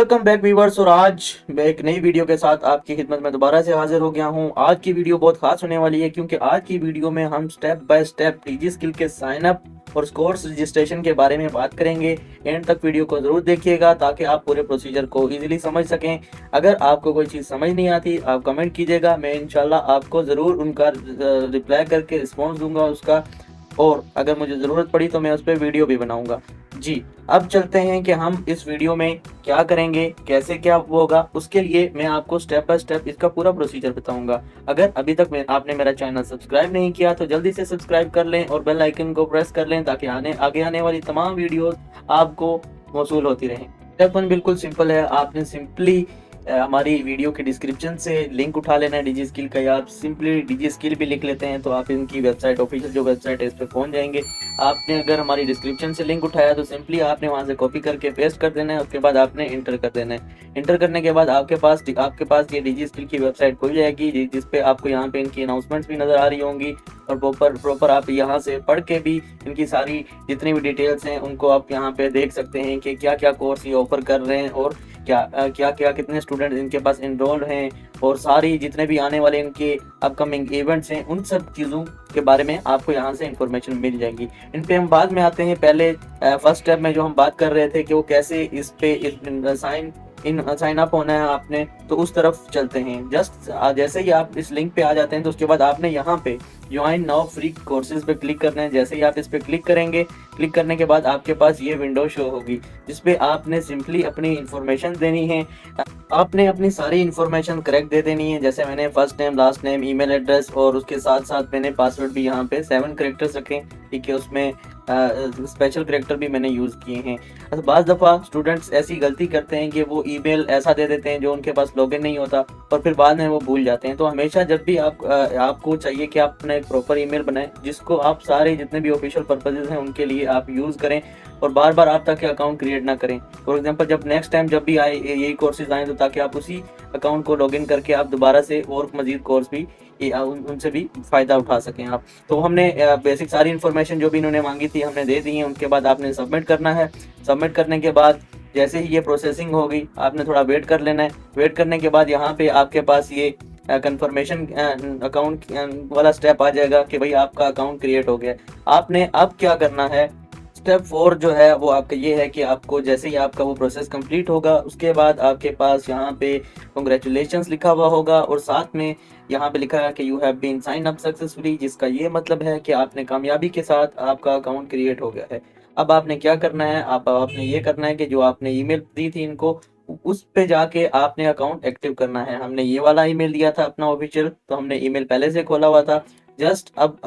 Welcome back viewers. और आज मैं एक नई वीडियो के साथ आपकी खिदमत में दोबारा से हाजिर हो गया हूं। आज की वीडियो बहुत खास होने वाली है क्योंकि आज की वीडियो में हम step by step DG skill के साइन अप और कोर्स रजिस्ट्रेशन के बारे में बात करेंगे। एंड तक वीडियो को जरूर देखिएगा ताकि आप पूरे प्रोसीजर को इजीली समझ सकें। अगर आपको कोई चीज़ समझ नहीं आती आप कमेंट कीजिएगा, मैं इंशाल्लाह आपको ज़रूर उनका रिप्लाई करके रिस्पॉन्स दूंगा उसका। और अगर मुझे ज़रूरत पड़ी तो मैं उस पर वीडियो भी बनाऊंगा। जी, अब चलते हैं कि हम इस वीडियो में क्या करेंगे, कैसे क्या होगा। उसके लिए मैं आपको स्टेप बाय स्टेप इसका पूरा प्रोसीजर बताऊंगा। अगर अभी तक आपने मेरा चैनल सब्सक्राइब नहीं किया तो जल्दी से सब्सक्राइब कर लें और बेल आइकन को प्रेस कर लें ताकि आगे आने वाली तमाम वीडियोस आपको मौसूल होती रहें। स्टेप 1 बिल्कुल सिंपल है। आपने सिंपली हमारी वीडियो के डिस्क्रिप्शन से लिंक उठा लेना है डिजी स्किल का, या आप सिंपली डिजी स्किल भी लिख लेते हैं तो आप इनकी वेबसाइट, ऑफिशियल जो वेबसाइट है, इस पर पहुंच जाएंगे। आपने अगर हमारी डिस्क्रिप्शन से लिंक उठाया तो सिंपली आपने वहां से कॉपी करके पेस्ट कर देना है। उसके बाद आपने इंटर कर देना है। इंटर करने के बाद आपके पास ये डिजी स्किल की वेबसाइट खुल जाएगी जिसपे आपको यहाँ पे इनकी अनाउंसमेंट्स भी नजर आ रही होंगी और प्रॉपर आप यहाँ से पढ़ के भी इनकी सारी जितनी भी डिटेल्स हैं उनको आप यहाँ पे देख सकते हैं कि क्या क्या कोर्स ये ऑफर कर रहे हैं और क्या क्या कितने स्टूडेंट इनके पास इनरोल्ड हैं और सारी जितने भी आने वाले इनके अपकमिंग इवेंट्स हैं उन सब चीज़ों के बारे में आपको यहाँ से इंफॉर्मेशन मिल जाएगी। इन पे हम बाद में आते हैं। पहले फर्स्ट स्टेप में जो हम बात कर रहे थे कि वो कैसे इस पे साइन अप होना है आपने, तो उस तरफ चलते हैं। जस्ट जैसे ही आप इस लिंक पे आ जाते हैं तो उसके बाद आपने यहाँ पे ज्वाइन नाउ फ्री कोर्सेज पे क्लिक करना है। जैसे ही आप इस पे क्लिक करेंगे, क्लिक करने के बाद आपके पास ये विंडो शो होगी जिसपे आपने सिंपली अपनी इंफॉर्मेशन देनी है। आपने अपनी सारी इंफॉर्मेशन करेक्ट दे देनी है। जैसे मैंने first name, last name, email address और उसके साथ साथ मैंने पासवर्ड भी यहाँ पे 7 कैरेक्टर्स रखे, ठीक है। उसमें स्पेशल कैरेक्टर भी मैंने यूज़ किए हैं। तो बाज़ दफ़ा स्टूडेंट्स ऐसी गलती करते हैं कि वो ईमेल ऐसा दे देते हैं जो उनके पास लॉगिन नहीं होता और फिर बाद में वो भूल जाते हैं। तो हमेशा जब भी आपको चाहिए कि आप अपना एक प्रॉपर ईमेल बनाएं जिसको आप सारे जितने भी ऑफिशियल पर्पजेज हैं उनके लिए आप यूज़ करें और बार बार आप ताकि अकाउंट क्रिएट ना करें। फॉर एग्जांपल जब नेक्स्ट टाइम जब भी आए यही कोर्सेज आए तो ताकि आप उसी अकाउंट को लॉगिन करके आप दोबारा से और मजीद कोर्स भी उनसे भी फ़ायदा उठा सकें आप। तो हमने बेसिक सारी इन्फॉर्मेशन जो भी इन्होंने मांगी थी हमने दे दी है। उनके बाद आपने सबमिट करना है। सबमिट करने के बाद जैसे ही ये प्रोसेसिंग होगी आपने थोड़ा वेट कर लेना है। वेट करने के बाद यहाँ पे आपके पास ये कंफर्मेशन अकाउंट वाला स्टेप आ जाएगा कि भाई आपका अकाउंट क्रिएट हो गया। आपने अब क्या करना है, स्टेप 4 जो है वो आपका ये है कि आपको जैसे ही आपका वो प्रोसेस कंप्लीट होगा उसके बाद आपके पास यहाँ पे कॉन्ग्रेचुलेशंस लिखा हुआ होगा और साथ में यहाँ पे लिखा है कि you have been sign up successfully, जिसका ये मतलब है कि आपने कामयाबी के साथ आपका अकाउंट क्रिएट हो गया है। अब आपने क्या करना है, आपने ये करना है कि जो आपने ईमेल दी थी इनको उस पे जाके आपने अकाउंट एक्टिव करना है। हमने ये वाला ईमेल दिया था अपना ऑफिशियल, तो हमने ईमेल पहले से खोला हुआ था। जस्ट अब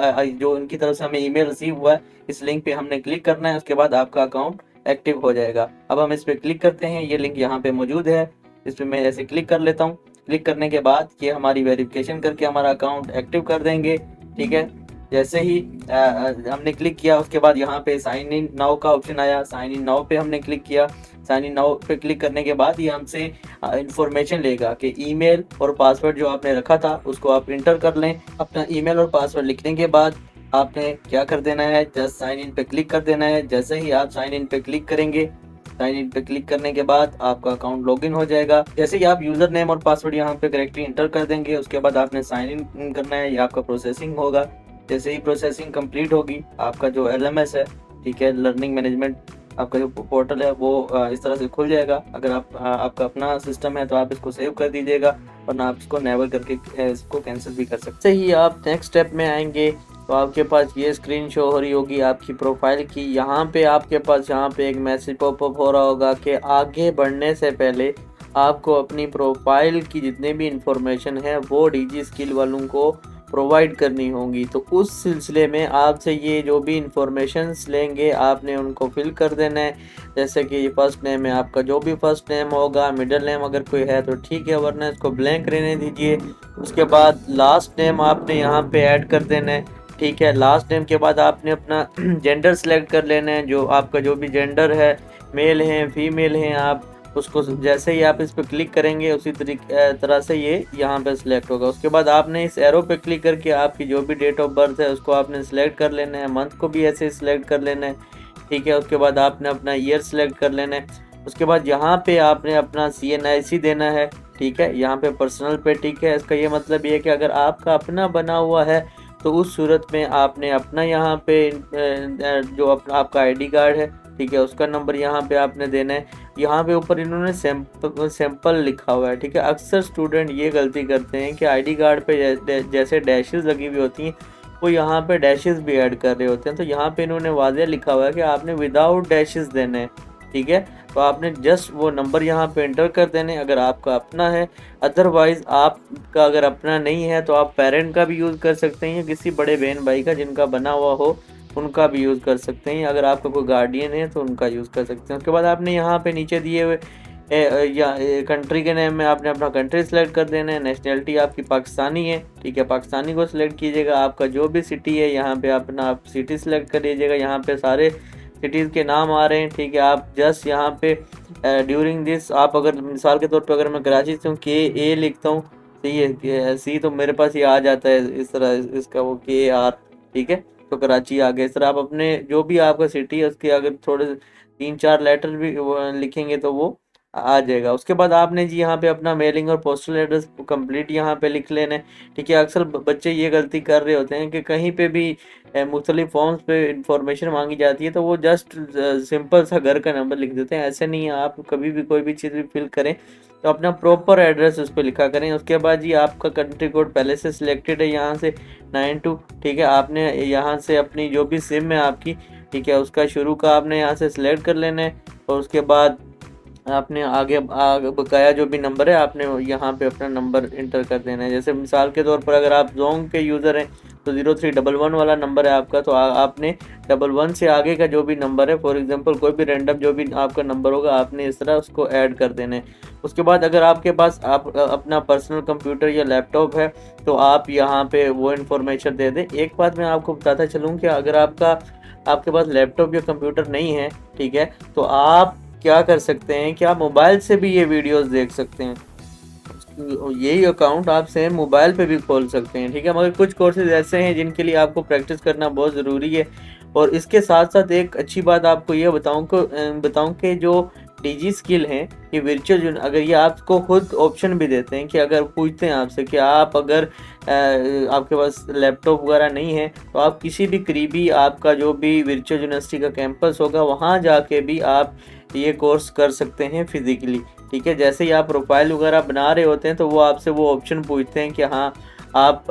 जो उनकी तरफ से हमें ईमेल रिसीव हुआ है इस लिंक पे हमने क्लिक करना है। उसके बाद आपका अकाउंट एक्टिव हो जाएगा। अब हम इस पे क्लिक करते हैं, ये लिंक यहाँ पे मौजूद है, इस पे मैं ऐसे क्लिक कर लेता हूँ। क्लिक करने के बाद ये हमारी वेरिफिकेशन करके हमारा अकाउंट एक्टिव कर देंगे, ठीक है। जैसे ही हमने क्लिक किया उसके बाद यहाँ पे साइन इन नाउ का ऑप्शन आया। साइन इन नाउ पे हमने क्लिक किया। साइन इन नाउ पे क्लिक करने के बाद ये हमसे इंफॉर्मेशन लेगा कि ईमेल और पासवर्ड जो आपने रखा था उसको आप इंटर कर लें। अपना ईमेल और पासवर्ड लिखने के बाद आपने क्या कर देना है, जस्ट साइन इन पे क्लिक कर देना है। जैसे ही आप साइन इन पे क्लिक करेंगे, साइन इन पे क्लिक करने के बाद आपका अकाउंट लॉगिन हो जाएगा। जैसे ही आप यूजर नेम और पासवर्ड यहाँ पे करेक्टली इंटर कर देंगे उसके बाद आपने साइन इन करना है, ये आपका प्रोसेसिंग होगा। जैसे ही प्रोसेसिंग कंप्लीट होगी आपका जो LMS है, ठीक है, लर्निंग मैनेजमेंट, आपका जो पोर्टल है वो इस तरह से खुल जाएगा। अगर आपका अपना सिस्टम है तो आप इसको सेव कर दीजिएगा वरना आप इसको नेवर करके इसको कैंसिल भी कर सकते हैं। ही आप नेक्स्ट स्टेप में आएंगे तो आपके पास ये स्क्रीन शो हो रही होगी आपकी प्रोफाइल की। यहाँ पे आपके पास यहाँ पे एक मैसेज पॉपअप हो रहा होगा कि आगे बढ़ने से पहले आपको अपनी प्रोफाइल की जितने भी इंफॉर्मेशन है वो डीजी स्किल वालों को प्रोवाइड करनी होंगी। तो उस सिलसिले में आपसे ये जो भी इंफॉर्मेशंस लेंगे आपने उनको फिल कर देना है। जैसे कि ये फर्स्ट नेम है आपका, जो भी फर्स्ट नेम होगा, मिडिल नेम अगर कोई है तो ठीक है वरना इसको ब्लैंक रहने दीजिए। उसके बाद लास्ट नेम आपने यहाँ पे ऐड कर देना है, ठीक है। लास्ट नेम के बाद आपने अपना जेंडर सेलेक्ट कर लेना है, जो आपका जो भी जेंडर है, मेल है फीमेल है, आप उसको जैसे ही आप इस पर क्लिक करेंगे उसी तरह से ये यहाँ पे सिलेक्ट होगा। उसके बाद आपने इस एरो पे क्लिक करके आपकी जो भी डेट ऑफ बर्थ है उसको आपने सिलेक्ट कर लेना है। मंथ को भी ऐसे सिलेक्ट कर लेना है, ठीक है। उसके बाद आपने अपना ईयर सिलेक्ट कर लेना है उसके बाद यहाँ पे आपने अपना CNIC देना है, ठीक है। यहाँ पे पर्सनल पे टिक है, इसका ये मतलब ये है कि अगर आपका अपना बना हुआ है तो उस सूरत में आपने अपना यहाँ पे जो आपका ID कार्ड है, ठीक है, उसका नंबर यहाँ पे आपने देना है। यहाँ पे ऊपर इन्होंने सैंपल लिखा हुआ है, ठीक है। अक्सर स्टूडेंट ये गलती करते हैं कि ID कार्ड पे जैसे डैशेस लगी हुई होती हैं, वो यहाँ पे डैशेस भी ऐड कर रहे होते हैं। तो यहाँ पे इन्होंने वाज़ेह लिखा हुआ है कि आपने विदाउट डैशेस देने हैं, ठीक है। तो आपने जस्ट वो नंबर यहाँ पे एंटर कर देने अगर आपका अपना है। अदरवाइज़ आपका अगर अपना नहीं है तो आप पेरेंट का भी यूज़ कर सकते हैं, किसी बड़े बहन भाई का जिनका बना हुआ हो उनका भी यूज़ कर सकते हैं। अगर आपका कोई गार्डियन है तो उनका यूज़ कर सकते हैं। उसके बाद आपने यहाँ पे नीचे दिए हुए या कंट्री के नेम में आपने अपना कंट्री सेलेक्ट कर देना है। नेशनैलिटी आपकी पाकिस्तानी है, ठीक है, पाकिस्तानी को सिलेक्ट कीजिएगा। आपका जो भी सिटी है यहाँ पे अपना आप सिटी सेलेक्ट कर लीजिएगा। यहाँ पे सारे सिटीज़ के नाम आ रहे हैं, ठीक है। आप जस्ट यहाँ पे ड्यूरिंग दिस आप अगर मिसाल के तौर पे अगर मैं कराची से हूँ KA लिखता हूँ, सही है, C तो मेरे पास ये आ जाता है इस तरह, इसका वो KAR, ठीक है, तो कराची आ गया। इस तरह आप अपने जो भी आपका सिटी है उसके अगर थोड़े 3-4 लेटर भी लिखेंगे तो वो आ जाएगा। उसके बाद आपने जी यहाँ पे अपना मेलिंग और पोस्टल एड्रेस कंप्लीट यहाँ पे लिख लेना है, ठीक है। अक्सर बच्चे ये गलती कर रहे होते हैं कि कहीं पे भी मुख्तलिफ फॉर्म्स पे इंफॉर्मेशन मांगी जाती है तो वो जस्ट सिंपल सा घर का नंबर लिख देते हैं। ऐसे नहीं है, आप कभी भी कोई भी चीज़ भी फिल करें तो अपना प्रॉपर एड्रेस उस पर लिखा करें। उसके बाद जी आपका कंट्री कोड पहले से सिलेक्टेड है यहाँ से 92, ठीक है। आपने यहाँ से अपनी जो भी सिम है आपकी, ठीक है, उसका शुरू का आपने यहाँ से सिलेक्ट कर लेना है। और उसके बाद आपने आगे बकाया जो भी नंबर है आपने यहाँ पे अपना नंबर इंटर कर देना है। जैसे मिसाल के तौर पर अगर आप जोंग के यूज़र हैं तो 0311 वाला नंबर है आपका, तो आपने 11 से आगे का जो भी नंबर है, फॉर एग्जांपल कोई भी रैंडम जो भी आपका नंबर होगा आपने इस तरह उसको ऐड कर देना है। उसके बाद अगर आपके पास आप अपना पर्सनल कंप्यूटर या लैपटॉप है तो आप यहाँ पे वो इन्फॉर्मेशन दे दें। एक बात मैं आपको बताता चलूँ कि अगर आपके पास लैपटॉप या कंप्यूटर नहीं है, ठीक है, तो आप क्या कर सकते हैं कि आप मोबाइल से भी ये वीडियोस देख सकते हैं। यही अकाउंट आप सेम मोबाइल पे भी खोल सकते हैं, ठीक है। मगर कुछ कोर्सेज ऐसे हैं जिनके लिए आपको प्रैक्टिस करना बहुत ज़रूरी है। और इसके साथ साथ एक अच्छी बात आपको ये बताऊं कि जो DG स्किल हैं ये वर्चुअल, अगर ये आपको खुद ऑप्शन भी देते हैं कि अगर पूछते हैं आपसे कि आप अगर आपके पास लैपटॉप वगैरह नहीं है तो आप किसी भी करीबी आपका जो भी वर्चुअल यूनिवर्सिटी का कैंपस होगा वहाँ जाके भी आप ये कोर्स कर सकते हैं फिज़िकली, ठीक है। जैसे ही आप प्रोफाइल वगैरह बना रहे होते हैं तो वो आपसे वो ऑप्शन पूछते हैं कि हाँ आप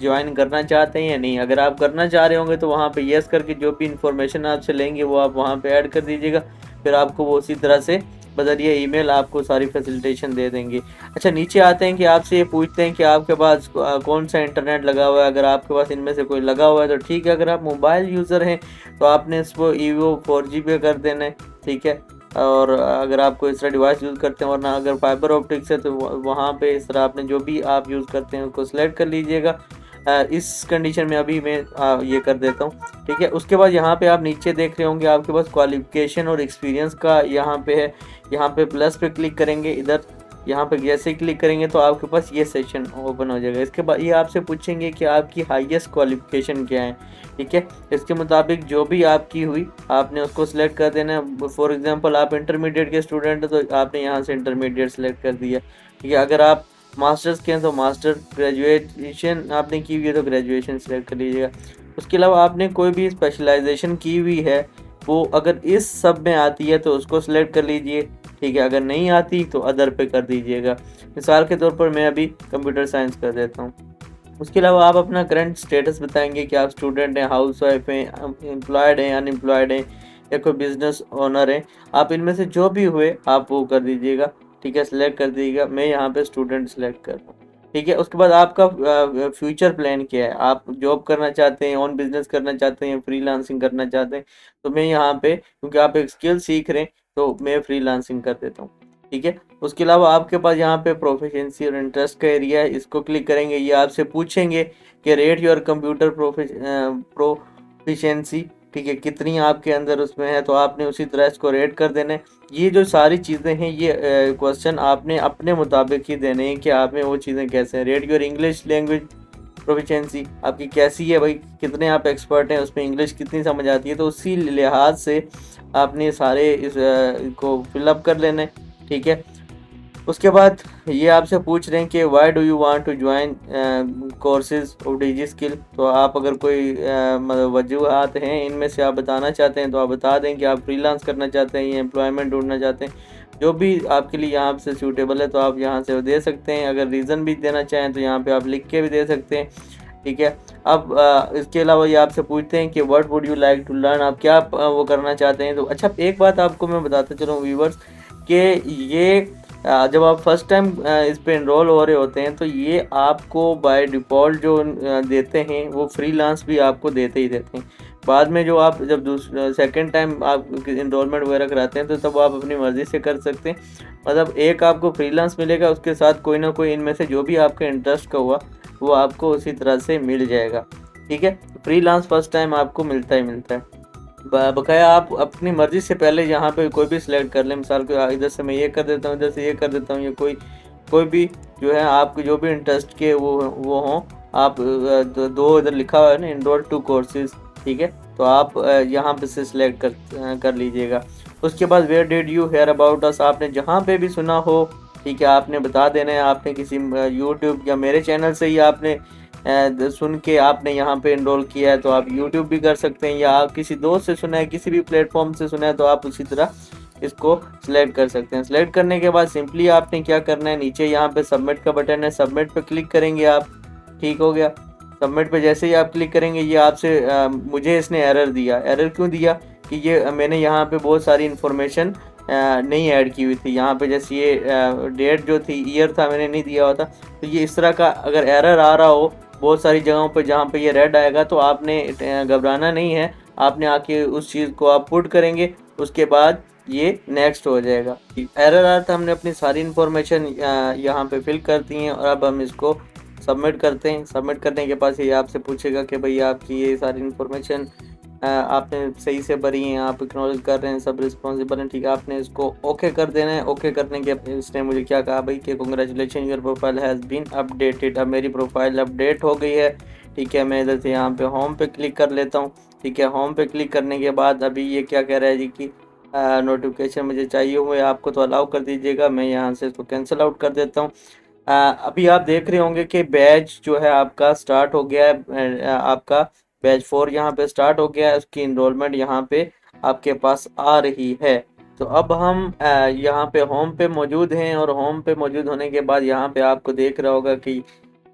ज्वाइन करना चाहते हैं या नहीं। अगर आप करना चाह रहे होंगे तो वहाँ पे यस करके जो भी इंफॉर्मेशन आपसे लेंगे वो आप वहाँ पे ऐड कर दीजिएगा। फिर आपको वो उसी तरह से बजरिए ईमेल आपको सारी फैसिलिटेशन दे देंगे। अच्छा, नीचे आते हैं कि आपसे ये पूछते हैं कि आपके पास कौन सा इंटरनेट लगा हुआ है। अगर आपके पास इनमें से कोई लगा हुआ है तो ठीक है, अगर आप मोबाइल यूज़र हैं तो आपने इसको EVO 4G पे कर देना है, ठीक है। और अगर आप कोई इस तरह डिवाइस यूज़ करते हैं, वरना अगर फाइबर ऑप्टिक्स है तो वहाँ पे इस तरह आपने जो भी आप यूज़ करते हैं उसको सिलेक्ट कर लीजिएगा। इस कंडीशन में अभी मैं ये कर देता हूँ, ठीक है। उसके बाद यहाँ पे आप नीचे देख रहे होंगे आपके पास क्वालिफिकेशन और एक्सपीरियंस का यहाँ पे है। यहाँ पे प्लस पे क्लिक करेंगे, इधर यहाँ पे जैसे ही क्लिक करेंगे तो आपके पास ये सेक्शन ओपन हो जाएगा। इसके बाद ये आपसे पूछेंगे कि आपकी हाईएस्ट क्वालिफिकेशन क्या है, ठीक है। इसके मुताबिक जो भी आपकी हुई आपने उसको सिलेक्ट कर देना है। फॉर एग्जांपल आप इंटरमीडिएट के स्टूडेंट हैं तो आपने यहाँ से इंटरमीडिएट सेलेक्ट कर दिया, ठीक है। अगर आप मास्टर्स के हैं तो मास्टर, ग्रेजुएशन आपने की हुई है तो ग्रेजुएशन सेलेक्ट कर लीजिएगा। उसके अलावा आपने कोई भी स्पेशलाइजेशन की हुई है वो अगर इस सब में आती है तो उसको सिलेक्ट कर लीजिए, ठीक है। अगर नहीं आती तो अदर पे कर दीजिएगा। मिसाल के तौर पर मैं अभी कंप्यूटर साइंस कर देता हूँ। उसके अलावा आप अपना करंट स्टेटस बताएंगे कि आप स्टूडेंट हैं, हाउस वाइफ हैं, एम्प्लॉयड हैं, अनएम्प्लॉयड हैं या कोई बिजनेस ओनर हैं। आप इनमें से जो भी हुए आप वो कर दीजिएगा, ठीक है, सिलेक्ट कर दीजिएगा। मैं यहाँ पे स्टूडेंट सेलेक्ट कर रहा हूँ, ठीक है। उसके बाद आपका फ्यूचर प्लान क्या है, आप जॉब करना चाहते हैं, ऑन बिजनेस करना चाहते हैं, फ्रीलांसिंग करना चाहते हैं। तो मैं यहाँ पे क्योंकि आप एक स्किल सीख रहे हैं तो मैं फ्रीलांसिंग कर देता हूँ, ठीक है। उसके अलावा आपके पास यहाँ पे प्रोफिशिएंसी और इंटरेस्ट का एरिया है, इसको क्लिक करेंगे। ये आपसे पूछेंगे कि रेट योर कंप्यूटर प्रोफिशिएंसी, ठीक है, कितनी आपके अंदर उसमें है, तो आपने उसी तरह इसको रेट कर देना है। ये जो सारी चीज़ें हैं ये क्वेश्चन आपने अपने मुताबिक ही देने हैं कि आप में वो चीज़ें कैसे हैं। Rate your English language proficiency आपकी कैसी है भाई, कितने आप एक्सपर्ट हैं उसमें, इंग्लिश कितनी समझ आती है, तो उसी लिहाज से आपने सारे को फिलअप कर लेना है। ठीक है, उसके बाद ये आपसे पूछ रहे हैं कि why do you want to join courses of digi skill. तो आप अगर कोई मतलब वजूहत हैं इनमें से आप बताना चाहते हैं तो आप बता दें कि आप फ्रीलांस करना चाहते हैं या एम्प्लॉयमेंट ढूंढना चाहते हैं, जो भी आपके लिए यहाँ से सूटेबल है तो आप यहाँ से दे सकते हैं। अगर रीज़न भी देना चाहें तो यहाँ पे आप लिख के भी दे सकते हैं। ठीक है, अब इसके अलावा ये आपसे पूछते हैं कि what would you like to learn, आप क्या वो करना चाहते हैं। तो अच्छा, एक बात आपको मैं बताता चलूँ व्यूवर्स कि ये जब आप फर्स्ट टाइम इस पे इनरोल हो रहे होते हैं तो ये आपको बाय डिफ़ॉल्ट जो देते हैं वो फ्रीलांस भी आपको देते ही देते हैं। बाद में जो आप जब सेकंड टाइम आप इनरोलमेंट वगैरह कराते हैं तो तब आप अपनी मर्ज़ी से कर सकते हैं। मतलब एक आपको फ्रीलांस मिलेगा, उसके साथ कोई ना कोई इनमें से जो भी आपके इंटरेस्ट का हुआ वो आपको उसी तरह से मिल जाएगा। ठीक है, फ्रीलांस फर्स्ट टाइम आपको मिलता ही मिलता है। बकाया आप अपनी मर्ज़ी से पहले यहाँ पे कोई भी सिलेक्ट कर लें। मिसाल के इधर से मैं ये कर देता हूँ, इधर से ये कर देता हूँ, या कोई भी जो है आपके जो भी इंटरेस्ट के वो हों, आप दो इधर लिखा हुआ है ना, इनरोल टू कोर्सेज। ठीक है, तो आप यहाँ पे से सिलेक्ट कर लीजिएगा। उसके बाद where did you hear about us, आपने जहाँ पे भी सुना हो, ठीक है, आपने बता देना है। आपने किसी यूट्यूब या मेरे चैनल से ही आपने सुन के आपने यहाँ पे इनरोल किया है तो आप यूट्यूब भी कर सकते हैं, या आप किसी दोस्त से सुना है, किसी भी प्लेटफॉर्म से सुना है तो आप उसी तरह इसको सिलेक्ट कर सकते हैं। सिलेक्ट करने के बाद सिंपली आपने क्या करना है, नीचे यहाँ पे सबमिट का बटन है, सबमिट पे क्लिक करेंगे आप। ठीक हो गया, सबमिट पे जैसे ही आप क्लिक करेंगे ये आपसे मुझे इसने एरर दिया। एरर क्यों दिया कि ये मैंने यहाँ पे बहुत सारी इन्फॉर्मेशन नहीं ऐड की हुई थी। यहाँ पे जैसे ये डेट जो थी, ईयर था, मैंने नहीं दिया हुआ था। तो ये इस तरह का अगर एरर आ रहा हो बहुत सारी जगहों पे जहाँ पे ये रेड आएगा तो आपने घबराना नहीं है। आपने आके उस चीज़ को आप पुट करेंगे, उसके बाद ये नेक्स्ट हो जाएगा। एरर आया था, हमने अपनी सारी इन्फॉर्मेशन यहाँ पे फिल कर दी है और अब हम इसको सबमिट करते हैं। सबमिट करने के बाद ये आपसे पूछेगा कि भाई आपकी ये सारी इन्फॉर्मेशन आपने सही से भरी है, आप एक्नॉलेज कर रहे हैं, सब रिस्पॉन्सिबल हैं। ठीक है, आपने इसको ओके कर देना है। ओके करने के इसने मुझे क्या कहा भाई कि congratulation your profile has been updated. अब मेरी प्रोफाइल अपडेट हो गई है। ठीक है, मैं इधर से यहाँ पे होम पे क्लिक कर लेता हूँ। ठीक है, होम पे क्लिक करने के बाद अभी ये क्या कह रहा है जी कि नोटिफिकेशन मुझे चाहिए हुए, आपको तो अलाउ कर दीजिएगा। मैं यहाँ से इसको कैंसिल आउट कर देता हूँ। अभी आप देख रहे होंगे कि बैच जो है आपका स्टार्ट हो गया है। आपका बैच 4 यहाँ पे स्टार्ट हो गया है, उसकी इनरोलमेंट यहाँ पे आपके पास आ रही है। तो अब हम यहाँ पे होम पे मौजूद हैं और होम पे मौजूद होने के बाद यहाँ पे आपको देख रहा होगा कि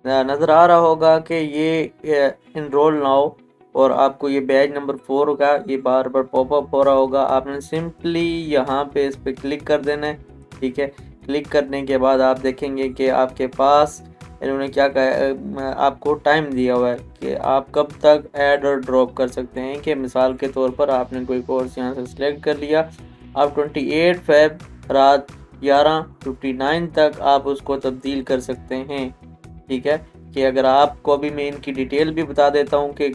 नज़र आ रहा होगा कि ये इनरोल नाउ, और आपको ये बैच नंबर 4 का ये बार बार पॉपअप हो रहा होगा। आपने सिंपली यहाँ पे इस पर क्लिक कर देना है। ठीक है, क्लिक करने के बाद आप देखेंगे कि आपके पास इन्होंने क्या कहा, आपको टाइम दिया हुआ है कि आप कब तक ऐड और ड्रॉप कर सकते हैं। कि मिसाल के तौर पर आपने कोई कोर्स यहाँ से सिलेक्ट कर लिया, आप 28 फेब रात 11:59 तक आप उसको तब्दील कर सकते हैं। ठीक है, कि अगर आपको अभी मैं इनकी डिटेल भी बता देता हूँ कि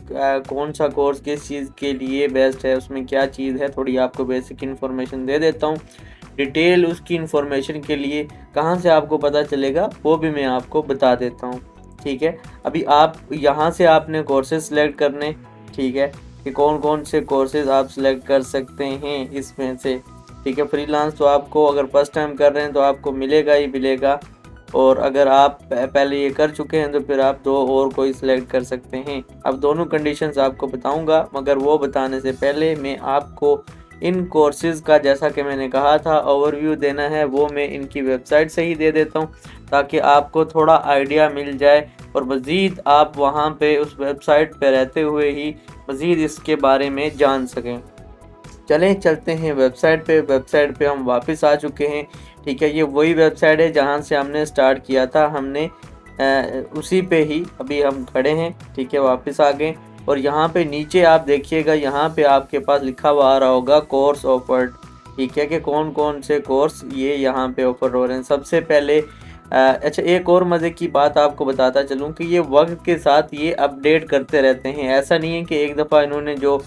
कौन सा कोर्स किस चीज़ के लिए बेस्ट है, उसमें क्या चीज़ है, थोड़ी आपको बेसिक इन्फॉर्मेशन दे देता हूँ। डिटेल उसकी इन्फॉर्मेशन के लिए कहाँ से आपको पता चलेगा वो भी मैं आपको बता देता हूँ। ठीक है, अभी आप यहाँ से आपने कोर्सेज सेलेक्ट करने। ठीक है, कि कौन कौन से कोर्सेज आप सेलेक्ट कर सकते हैं इसमें से। ठीक है, फ्रीलांस तो आपको अगर फर्स्ट टाइम कर रहे हैं तो आपको मिलेगा ही मिलेगा, और अगर आप पहले ये कर चुके हैं तो फिर आप दो और कोई सिलेक्ट कर सकते हैं। अब दोनों कंडीशंस आपको बताऊंगा, मगर वो बताने से पहले मैं आपको इन कोर्सेज़ का, जैसा कि मैंने कहा था, ओवरव्यू देना है, वो मैं इनकी वेबसाइट से ही दे देता हूँ ताकि आपको थोड़ा आइडिया मिल जाए और मज़ीद आप वहाँ पे उस वेबसाइट पे रहते हुए ही मज़ीद इसके बारे में जान सकें। चलें चलते हैं वेबसाइट पे। वेबसाइट पे हम वापस आ चुके हैं। ठीक है, ये वही वेबसाइट है जहाँ से हमने स्टार्ट किया था, हमने उसी पे ही अभी हम खड़े हैं। ठीक है, वापस आ गए और यहाँ पे नीचे आप देखिएगा, यहाँ पे आपके पास लिखा हुआ आ रहा होगा कोर्स ऑफर्ड। ठीक है, कि कौन कौन से कोर्स ये यहाँ पे ऑफर हो रहे हैं। सबसे पहले अच्छा, एक और मज़े की बात आपको बताता चलूँ कि ये वक्त के साथ ये अपडेट करते रहते हैं। ऐसा नहीं है कि एक दफ़ा इन्होंने जो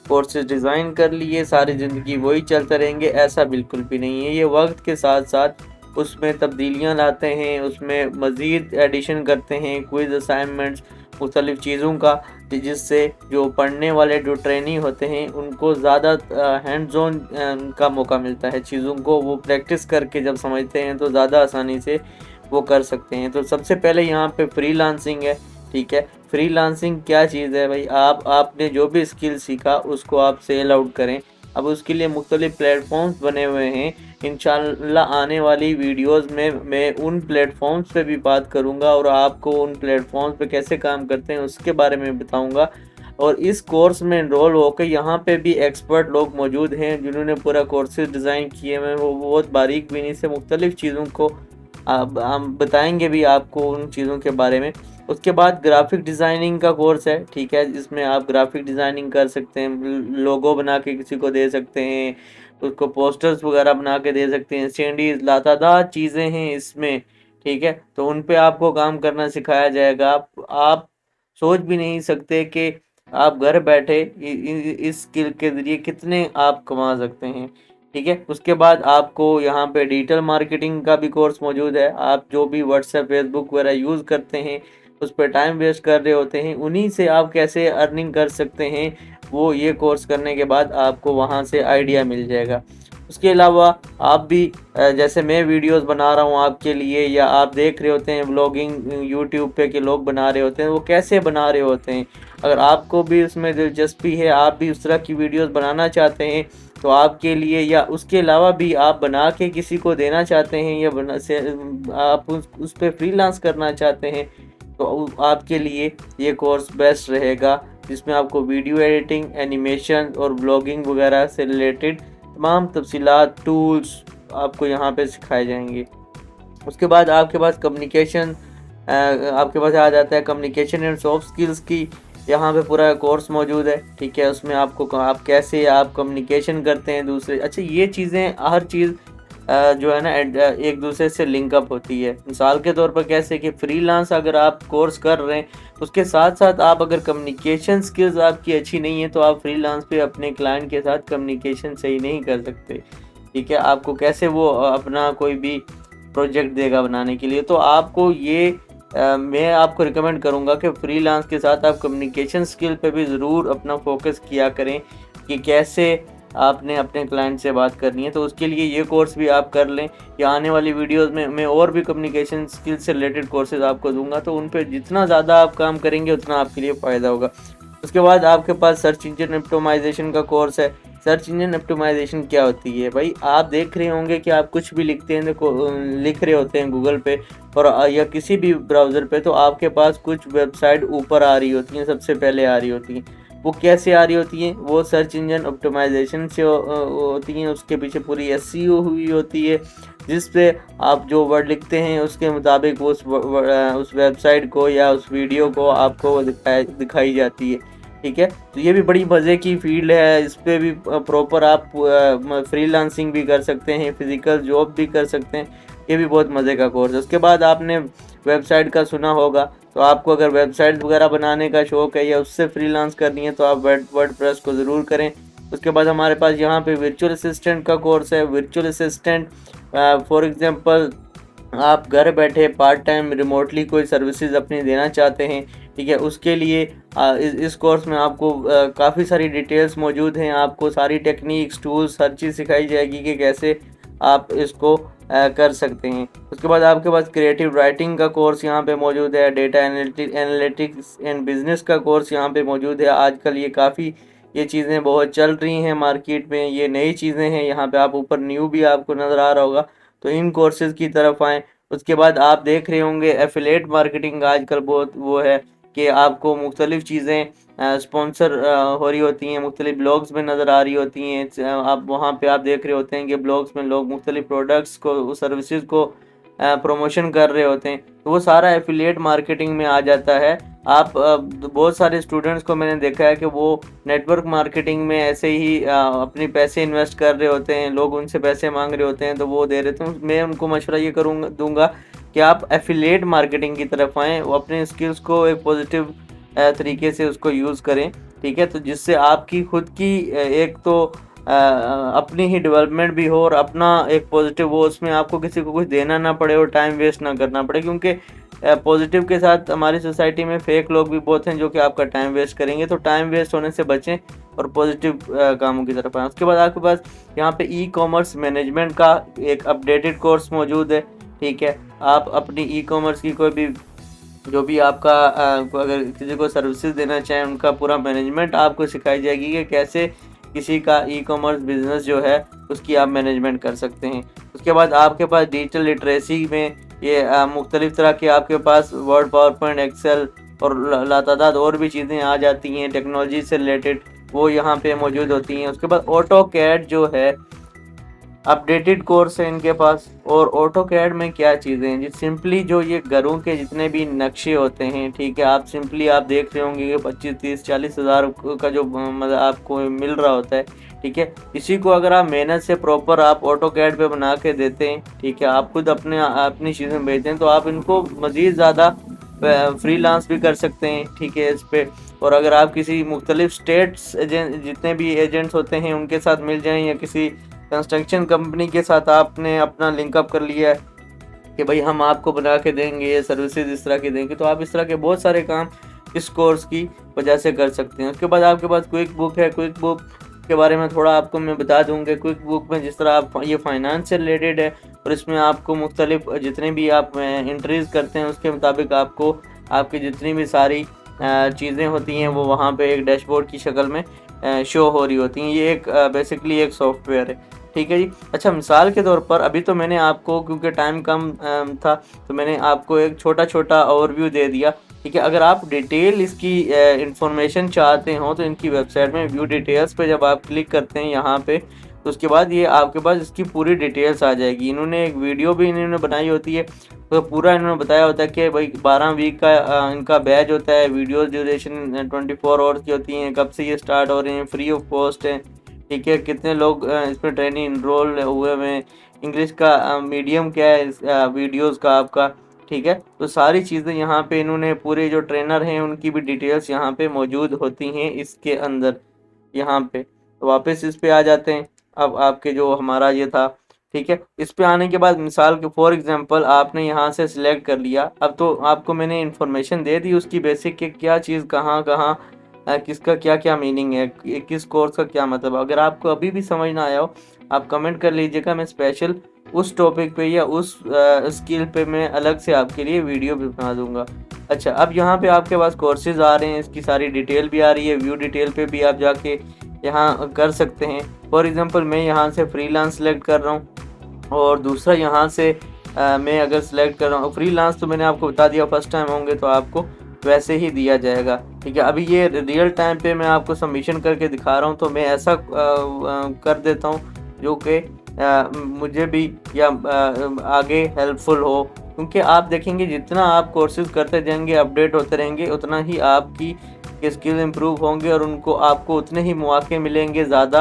कोर्सेज डिज़ाइन कर लिए सारी ज़िंदगी वही चलते रहेंगे, ऐसा बिल्कुल भी नहीं है। ये वक्त के साथ साथ उसमें तब्दीलियाँ लाते हैं, उसमें मज़ीद एडिशन करते हैं, क्विज़ असाइनमेंट्स मुख्तलिफ़ चीज़ों का, जिससे जो पढ़ने वाले जो ट्रेनी होते हैं उनको ज़्यादा हैंड्स ऑन का मौका मिलता है। चीज़ों को वो प्रैक्टिस करके जब समझते हैं तो ज़्यादा आसानी से वो कर सकते हैं। तो सबसे पहले यहाँ पे फ्रीलांसिंग है, ठीक है। फ्रीलांसिंग क्या चीज़ है भाई, आपने जो भी स्किल सीखा उसको आप सेल आउट करें। अब उसके लिए मुख्तलिफ़ प्लेटफ़ॉर्म्स बने हुए हैं। इंशाअल्लाह आने वाली वीडियोस में मैं उन प्लेटफ़ॉर्म्स पे भी बात करूंगा और आपको उन प्लेटफ़ॉर्म्स पे कैसे काम करते हैं उसके बारे में बताऊंगा। और इस कोर्स में एनरोल होकर यहाँ पे भी एक्सपर्ट लोग मौजूद हैं जिन्होंने पूरा कोर्सेज डिज़ाइन किए हुए हैं। वो बहुत बारीक बीनी से मुख्तलिफ़ चीज़ों को अब हम बताएंगे भी आपको उन चीज़ों के बारे में। उसके बाद ग्राफिक डिज़ाइनिंग का कोर्स है, ठीक है, जिसमें आप ग्राफिक डिज़ाइनिंग कर सकते हैं, लोगो बना के किसी को दे सकते हैं, उसको पोस्टर्स वगैरह बना के दे सकते हैं, स्टैंडीज लातादार चीज़ें हैं इसमें, ठीक है। तो उन पे आपको काम करना सिखाया जाएगा। आप सोच भी नहीं सकते कि आप घर बैठे इस स्किल के ज़रिए कितने आप कमा सकते हैं, ठीक है। उसके बाद आपको यहाँ पे डिजिटल मार्केटिंग का भी कोर्स मौजूद है। आप जो भी व्हाट्सएप फेसबुक वगैरह यूज़ करते हैं उस पर टाइम वेस्ट कर रहे होते हैं, उन्हीं से आप कैसे अर्निंग कर सकते हैं वो ये कोर्स करने के बाद आपको वहाँ से आइडिया मिल जाएगा। उसके अलावा आप भी जैसे मैं वीडियोस बना रहा हूँ आपके लिए, या आप देख रहे होते हैं व्लॉगिंग यूट्यूब पे के लोग बना रहे होते हैं, वो कैसे बना रहे होते हैं, अगर आपको भी उसमें दिलचस्पी है, आप भी उस तरह की वीडियोस बनाना चाहते हैं तो आपके लिए, या उसके अलावा भी आप बना के किसी को देना चाहते हैं, या आप उस पर फ्रीलांस करना चाहते हैं तो आपके लिए ये कोर्स बेस्ट रहेगा, जिसमें आपको वीडियो एडिटिंग, एनिमेशन और ब्लॉगिंग वगैरह से रिलेटेड तमाम तफसीलात, टूल्स आपको यहाँ पे सिखाए जाएंगे। उसके बाद आपके पास कम्युनिकेशन आपके पास आ जाता है कम्युनिकेशन एंड सॉफ्ट स्किल्स की, यहाँ पे पूरा कोर्स मौजूद है, ठीक है। उसमें आपको आप कैसे आप कम्युनिकेशन करते हैं दूसरे, अच्छा ये चीज़ें हर चीज़ जो है ना एक दूसरे से लिंकअप होती है। मिसाल के तौर पर कैसे कि फ्रीलांस अगर आप कोर्स कर रहे हैं उसके साथ साथ आप अगर कम्युनिकेशन स्किल्स आपकी अच्छी नहीं है तो आप फ्रीलांस पे अपने क्लाइंट के साथ कम्युनिकेशन सही नहीं कर सकते, ठीक है। आपको कैसे वो अपना कोई भी प्रोजेक्ट देगा बनाने के लिए, तो आपको ये मैं आपको रिकमेंड करूँगा कि फ्रीलांस के साथ आप कम्युनिकेशन स्किल पे भी ज़रूर अपना फोकस किया करें कि कैसे आपने अपने क्लाइंट से बात करनी है। तो उसके लिए ये कोर्स भी आप कर लें, या आने वाली वीडियोस में मैं और भी कम्युनिकेशन स्किल से रिलेटेड कोर्सेज आपको दूंगा, तो उन पे जितना ज़्यादा आप काम करेंगे उतना आपके लिए फ़ायदा होगा। उसके बाद आपके पास सर्च इंजन ऑप्टिमाइजेशन का कोर्स है। सर्च इंजन ऑप्टिमाइजेशन क्या होती है भाई, आप देख रहे होंगे कि आप कुछ भी लिखते हैं, देखो लिख रहे होते हैं गूगल पे और या किसी भी ब्राउज़र पे, तो आपके पास कुछ वेबसाइट ऊपर आ रही होती हैं, सबसे पहले आ रही होती हैं। वो कैसे आ रही होती हैं, वो सर्च इंजन ऑप्टिमाइजेशन से होती हैं। उसके पीछे पूरी एसईओ हुई होती है, जिस पे आप जो वर्ड लिखते हैं उसके मुताबिक उस वेबसाइट को या उस वीडियो को आपको दिखाई जाती है, ठीक है। तो ये भी बड़ी मज़े की फील्ड है, इस पे भी प्रॉपर आप फ्रीलांसिंग भी कर सकते हैं, फिज़िकल जॉब भी कर सकते हैं। ये भी बहुत मज़े का कोर्स है। उसके बाद आपने वेबसाइट का सुना होगा, तो आपको अगर वेबसाइट वगैरह बनाने का शौक़ है या उससे फ्रीलांस करनी है तो आप वर्डप्रेस को ज़रूर करें। उसके बाद हमारे पास यहाँ पे वर्चुअल असिस्टेंट का कोर्स है। वर्चुअल असिस्टेंट फॉर एग्ज़ाम्पल आप घर बैठे पार्ट टाइम रिमोटली कोई सर्विसेज अपनी देना चाहते हैं, ठीक है। उसके लिए इस कोर्स में आपको काफ़ी सारी डिटेल्स मौजूद हैं, आपको सारी टेक्निक्स, टूल्स, हर चीज़ सिखाई जाएगी कि कैसे आप इसको कर सकते हैं। उसके बाद आपके पास क्रिएटिव राइटिंग का कोर्स यहाँ पे मौजूद है। डेटा एनालिटिक्स एंड बिजनेस का कोर्स यहाँ पे मौजूद है। आजकल ये काफ़ी ये चीज़ें बहुत चल रही हैं मार्केट में, ये नई चीज़ें हैं। यहाँ पे आप ऊपर न्यू भी आपको नज़र आ रहा होगा, तो इन कोर्सेज़ की तरफ आएँ। उसके बाद आप देख रहे होंगे एफिलिएट मार्केटिंग आजकल बहुत वो है कि आपको मुख्तलिफ़ चीज़ें स्पॉन्सर हो रही होती हैं, मुख्तलिफ़ ब्लॉग्स में नज़र आ रही होती हैं। आप वहाँ पे आप देख रहे होते हैं कि ब्लॉग्स में लोग मुख्तलिफ़ प्रोडक्ट्स को, सर्विसेज को प्रमोशन कर रहे होते हैं, तो वो सारा एफिलिएट मार्केटिंग में आ जाता है। आप बहुत सारे स्टूडेंट्स को मैंने देखा है कि वो नेटवर्क मार्केटिंग में ऐसे ही अपने पैसे इन्वेस्ट कर रहे होते हैं, लोग उनसे पैसे मांग रहे होते हैं तो वो दे रहे थे। मैं उनको मशवरा ये दूंगा कि आप एफिलिएट मार्केटिंग की तरफ आएँ, वो अपने स्किल्स को एक पॉजिटिव तरीके से उसको यूज़ करें, ठीक है। तो जिससे आपकी खुद की एक तो अपनी ही डेवलपमेंट भी हो और अपना एक पॉजिटिव हो, उसमें आपको किसी को कुछ देना ना पड़े और टाइम वेस्ट ना करना पड़े, क्योंकि पॉजिटिव के साथ हमारी सोसाइटी में फेक लोग भी बहुत हैं जो कि आपका टाइम वेस्ट करेंगे। तो टाइम वेस्ट होने से बचें और पॉजिटिव कामों की तरफ आएँ। उसके बाद आपके पास यहाँ पे ई कॉमर्स मैनेजमेंट का एक अपडेटेड कोर्स मौजूद है। ठीक है, आप अपनी ई कॉमर्स की कोई भी जो भी आपका अगर किसी को सर्विसेज देना चाहें, उनका पूरा मैनेजमेंट आपको सिखाई जाएगी कि कैसे किसी का ई कॉमर्स बिजनेस जो है उसकी आप मैनेजमेंट कर सकते हैं। उसके बाद आपके पास डिजिटल लिटरेसी में ये मुख्तलिफ तरह के आपके पास वर्ड, पावर पॉइंट, एक्सेल और लातादाद और भी चीज़ें आ जाती हैं टेक्नोलॉजी से रिलेटेड, वो यहाँ पे मौजूद होती हैं। उसके बाद ऑटो कैड जो है अपडेटेड कोर्स है इनके पास। और ऑटो कैड में क्या चीज़ें हैं जी, सिंपली जो ये घरों के जितने भी नक्शे होते हैं, ठीक है, आप सिंपली आप देख रहे होंगे कि 25, 30, 40 हज़ार का जो मतलब आपको मिल रहा होता है, ठीक है, इसी को अगर आप मेहनत से प्रॉपर आप ऑटो कैड पे बना के देते हैं, ठीक है, आप खुद अपनी चीज़ें भेजते हैं, तो आप इनको मज़ीद ज़्यादा फ्रीलांस भी कर सकते हैं, ठीक है, इस पर। और अगर आप किसी मुख्तलिफ स्टेट्स एजेंट जितने भी एजेंट्स होते हैं उनके साथ मिल जाएं, या किसी कंस्ट्रक्शन कंपनी के साथ आपने अपना लिंकअप कर लिया है कि भाई हम आपको बना के देंगे, ये सर्विसेज इस तरह की देंगे, तो आप इस तरह के बहुत सारे काम इस कोर्स की वजह से कर सकते हैं। उसके बाद आपके पास क्विक बुक है। क्विक बुक के बारे में थोड़ा आपको मैं बता दूंगा। क्विक बुक में जिस तरह आप ये फाइनेंस से रिलेटेड है और इसमें आपको मुख्तलिफ जितने भी आप एंट्रीज करते हैं उसके मुताबिक आपको आपकी जितनी भी सारी चीज़ें होती हैं वो वहाँ पे एक डैशबोर्ड की शक्ल में शो हो रही होती हैं। ये एक बेसिकली एक सॉफ्टवेयर है, ठीक है जी। अच्छा, मिसाल के तौर पर अभी तो मैंने आपको, क्योंकि टाइम कम था, तो मैंने आपको एक छोटा छोटा ओवरव्यू दे दिया, ठीक है। अगर आप डिटेल इसकी इंफॉर्मेशन चाहते हो तो इनकी वेबसाइट में व्यू डिटेल्स पे जब आप क्लिक करते हैं यहाँ पे, तो उसके बाद ये आपके पास इसकी पूरी डिटेल्स आ जाएगी। इन्होंने एक वीडियो भी इन्होंने बनाई होती है, तो पूरा इन्होंने बताया होता है कि भाई 12 वीक का इनका बैच होता है, वीडियो ड्यूरेशन 24 आवर्स की होती हैं, कब से ये स्टार्ट हो रहे हैं, फ्री ऑफ कॉस्ट है, ठीक है, कितने लोग इसमें ट्रेनिंग इनरोल हुए हुए हैं, इंग्लिश का मीडियम क्या है इस वीडियोज़ का आपका, ठीक है। तो सारी चीज़ें यहाँ पे इन्होंने पूरे जो ट्रेनर हैं उनकी भी डिटेल्स यहाँ पे मौजूद होती हैं इसके अंदर। यहाँ पे तो वापस इस पे आ जाते हैं। अब आपके जो हमारा ये था, ठीक है, इस पे आने के बाद मिसाल के फॉर एग्जांपल आपने यहाँ से सिलेक्ट कर लिया। अब तो आपको मैंने इन्फॉर्मेशन दे दी उसकी बेसिक के क्या चीज़ कहाँ कहाँ किसका क्या क्या मीनिंग है, किस कोर्स का क्या मतलब। अगर आपको अभी भी समझ ना आया हो आप कमेंट कर लीजिएगा, मैं स्पेशल उस टॉपिक पे या उस स्किल पे मैं अलग से आपके लिए वीडियो भी बना दूंगा। अच्छा, अब यहाँ पे आपके पास कोर्सेज आ रहे हैं, इसकी सारी डिटेल भी आ रही है, व्यू डिटेल पे भी आप जाके यहाँ कर सकते हैं। फॉर एग्जांपल मैं यहाँ से फ्रीलांस सेलेक्ट कर रहा हूँ और दूसरा यहाँ से मैं अगर सेलेक्ट कर रहा हूँ फ्रीलांस, तो मैंने आपको बता दिया फर्स्ट टाइम होंगे तो आपको वैसे ही दिया जाएगा, ठीक है। अभी ये रियल टाइम पे मैं आपको सबमिशन करके दिखा रहा हूँ, तो मैं ऐसा कर देता हूँ जो कि मुझे भी या आगे हेल्पफुल हो, क्योंकि आप देखेंगे जितना आप कोर्सेज करते जाएंगे, अपडेट होते रहेंगे, उतना ही आपकी स्किल इम्प्रूव होंगे और उनको आपको उतने ही मौके मिलेंगे ज़्यादा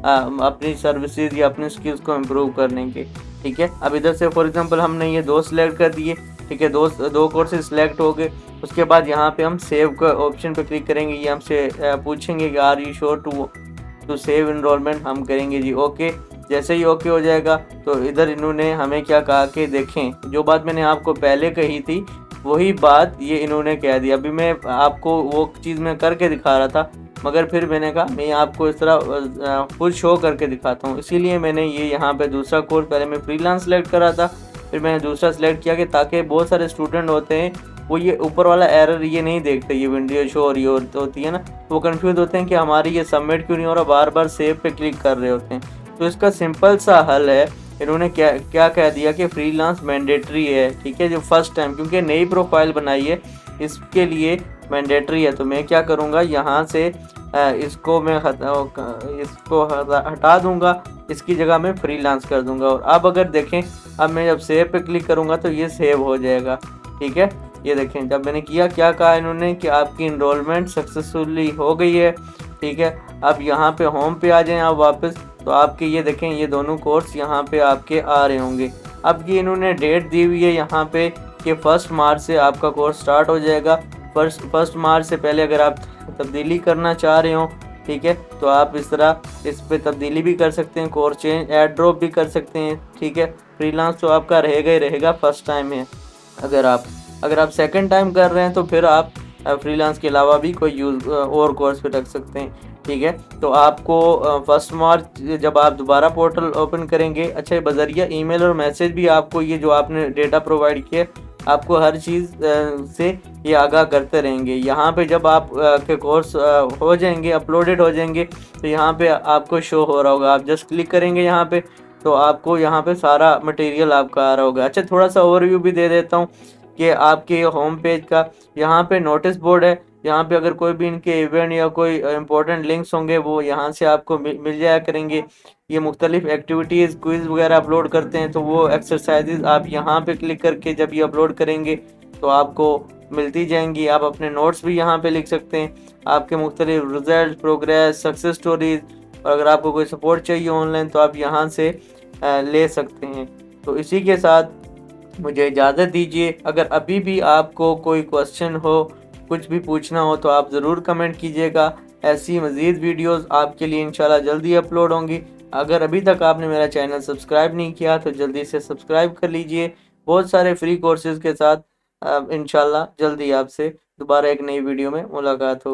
अपनी सर्विसेज या अपने स्किल्स को इम्प्रूव करने के, ठीक है। अब इधर से फॉर एग्जांपल हमने ये दो सिलेक्ट कर दिए, ठीक है, दो कोर्सेज सिलेक्ट हो गए। उसके बाद यहाँ पे हम सेव का ऑप्शन पे क्लिक करेंगे, ये हमसे पूछेंगे कि are you sure to save enrolment, हम करेंगे जी ओके। जैसे ही ओके हो जाएगा तो इधर इन्होंने हमें क्या कहा कि देखें जो बात मैंने आपको पहले कही थी वही बात ये इन्होंने कह दी। अभी मैं आपको वो चीज़ मैं करके दिखा रहा था, मगर फिर मैंने कहा मैं आपको इस तरह खुद शो करके दिखाता हूँ, इसीलिए मैंने ये यहाँ पे दूसरा कोर्स, पहले मैं फ्रीलांस सेलेक्ट करा था, फिर मैंने दूसरा सेलेक्ट किया कि ताकि बहुत सारे स्टूडेंट होते हैं वो ये ऊपर वाला एरर ये नहीं देखते, ये विंडो शो और ये होती है ना, वो कंफ्यूज होते हैं कि हमारी ये सबमिट क्यों नहीं हो रहा, बार बार सेव पे क्लिक कर रहे होते हैं। तो इसका सिंपल सा हल है, इन्होंने क्या क्या कह दिया कि फ्रीलांस मैंडेटरी है, ठीक है, जो फर्स्ट टाइम क्योंकि नई प्रोफाइल बनाई है इसके लिए मैंडेटरी है। तो मैं क्या करूँगा यहाँ से इसको मैं हटा दूंगा, इसकी जगह मैं फ्रीलांस कर दूंगा। और अब अगर देखें, अब मैं जब सेव पे क्लिक करूँगा तो ये सेव हो जाएगा, ठीक है। ये देखें जब मैंने किया, क्या कहा इन्होंने कि आपकी इनरोलमेंट सक्सेसफुली हो गई है, ठीक है। अब यहाँ पे होम पे आ जाएं आप वापस, तो आपके ये देखें ये दोनों कोर्स यहाँ पे आपके आ रहे होंगे। अब ये इन्होंने डेट दी हुई है यहाँ पे कि 1 मार्च से आपका कोर्स स्टार्ट हो जाएगा। फर्स्ट मार्च से पहले अगर आप तब्दीली करना चाह रहे हो ठीक है। तो आप इस तरह इस पे तब्दीली भी कर सकते हैं, कोर्स चेंज एड ड्रॉप भी कर सकते हैं, ठीक है। फ्रीलांस तो आपका रहेगा ही रहेगा, फर्स्ट टाइम है। अगर आप सेकंड टाइम कर रहे हैं तो फिर आप फ्रीलांस के अलावा भी कोई यूज़ और कोर्स पे रख सकते हैं, ठीक है। तो आपको 1 मार्च जब आप दोबारा पोर्टल ओपन करेंगे, अच्छा बज़रिया ईमेल और मैसेज भी आपको ये जो आपने डेटा प्रोवाइड किया, आपको हर चीज़ से ये आगाह करते रहेंगे। यहाँ पे जब आप के कोर्स हो जाएंगे, अपलोडेड हो जाएंगे, तो यहाँ पे आपको शो हो रहा होगा। आप जस्ट क्लिक करेंगे यहाँ पे, तो आपको यहाँ पे सारा मटेरियल आपका आ रहा होगा। अच्छा थोड़ा सा ओवरव्यू भी दे देता हूँ कि आपके होम पेज का यहाँ पे नोटिस बोर्ड है। यहाँ पे अगर कोई भी इनके इवेंट या कोई इंपॉर्टेंट लिंक्स होंगे वो यहाँ से आपको मिल जाया करेंगे। ये मुख्तलिफ एक्टिविटीज़ क्विज़ वगैरह अपलोड करते हैं, तो वो एक्सरसाइजेज आप यहाँ पे क्लिक करके जब ये अपलोड करेंगे तो आपको मिलती जाएंगी। आप अपने नोट्स भी यहाँ पे लिख सकते हैं, आपके मुख्तलिफ रिजल्ट, प्रोग्रेस, सक्सेस स्टोरीज, और अगर आपको कोई सपोर्ट चाहिए ऑनलाइन तो आप यहाँ से ले सकते हैं। तो इसी के साथ मुझे इजाज़त दीजिए। अगर अभी भी आपको कोई क्वेश्चन हो, कुछ भी पूछना हो, तो आप ज़रूर कमेंट कीजिएगा। ऐसी मज़ीद वीडियोस आपके लिए इंशाल्लाह जल्दी अपलोड होंगी। अगर अभी तक आपने मेरा चैनल सब्सक्राइब नहीं किया तो जल्दी से सब्सक्राइब कर लीजिए। बहुत सारे फ्री कोर्सेज़ के साथ इंशाल्लाह जल्दी आपसे दोबारा एक नई वीडियो में मुलाकात होगी।